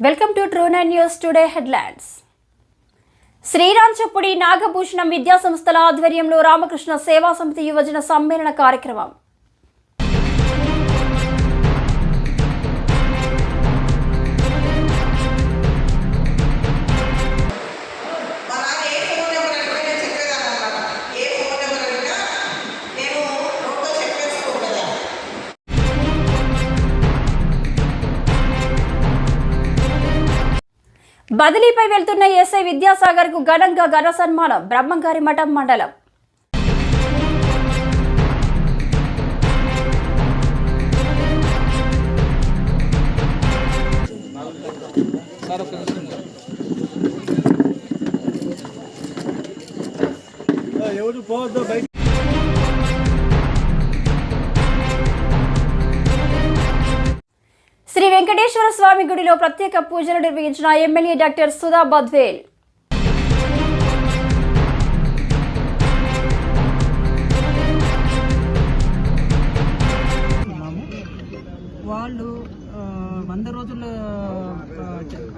Welcome to True9 news today headlines. శ్రీరాంచపుడి నాగభూషణం విద్యా సంస్థల ఆధ్వర్యంలో రామకృష్ణ సేవా సమితి యువజన సమ్మేళన కార్యక్రమం. బదిలీపై వెళ్తున్న ఎస్ఐ విద్యాసాగర్ కు ఘనంగా ఘన సన్మానం. బ్రహ్మంగారి మఠం మండలం. శ్రీ వెంకటేశ్వర స్వామి గుడిలో ప్రత్యేక పూజలు నిర్వహించిన ఎమ్మెల్యే డాక్టర్ సుధా బద్వేల్. వాళ్ళు 100 రోజులు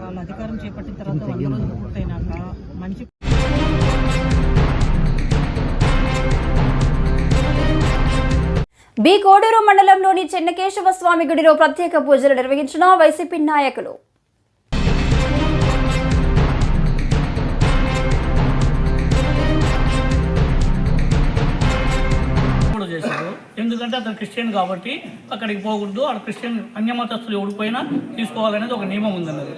వాళ్ళ అధికారం చేపట్టిన తర్వాత 100 రోజులు పూర్తయినాక మంచి బి కోడూరు మండలంలోని చెన్నకేశవ స్వామి గుడిలో ప్రత్యేక పూజలు నిర్వహించిన వైసీపీ నాయకులు. ఎందుకంటే అతను క్రిస్టియన్ కాబట్టి అక్కడికి పోకూడదు, అక్కడ క్రిస్టియన్ అన్యమతస్తులు ఎవడిపోయినా తీసుకోవాలనేది ఒక నియమం ఉందన్నది.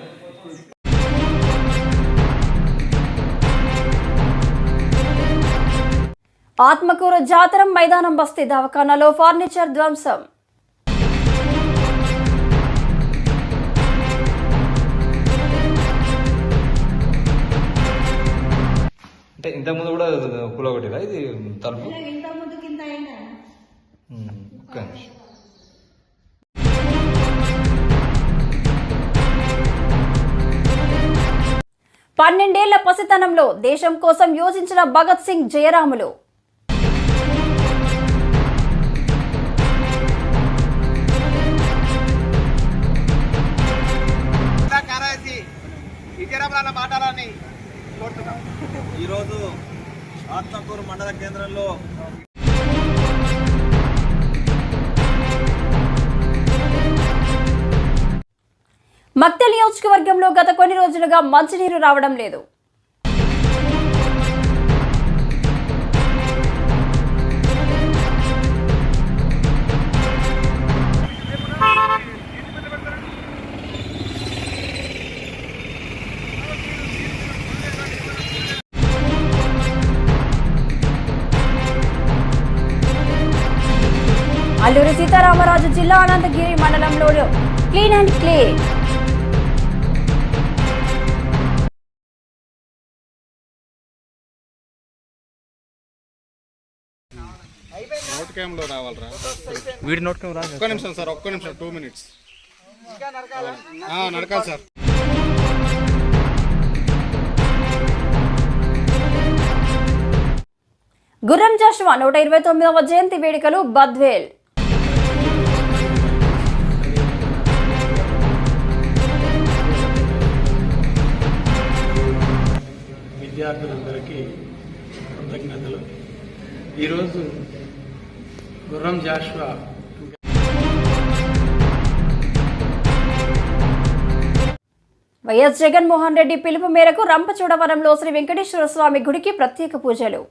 ఆత్మకూరు జాతరం మైదానం బస్తీ దవాఖానాలో ఫర్నిచర్ ధ్వంసం. అంటే ఇంతకుముందు కూడా కూలగొట్టిరా ఇది తలుపు? ఒక్క నిమిషం. పన్నెండేళ్ల పసితనంలో దేశం కోసం యోచించిన భగత్ సింగ్ జయరాములు. ఈరోజు ఆత్మకూరు మండల కేంద్రంలో మక్తల్ నియోజకవర్గంలో గత కొన్ని రోజులుగా మంచినీరు రావడం లేదు. అల్లూరి సీతారామరాజు జిల్లా అనంతగిరి మండలంలో క్లీన్ అండ్ క్లీన్. నోట్ క్యామ్లో రావాలరా? వీడి నోట్ క్యామ్ రా. ఒక్క నిమిషం సార్, ఒక్క నిమిషం, 2 minutes నడకాలి సార్. గుర్రం జాషువా 129వ జయంతి వేడుకలు బద్వేల్. విద్యార్థులందరికీ కృతజ్ఞతలు. ఈరోజు గుర్రం జాషువా వైఎస్ జగన్మోహన్ రెడ్డి పిలుపు మేరకు రంపచోడవరంలో శ్రీ వెంకటేశ్వర స్వామి గుడికి ప్రత్యేక పూజలు.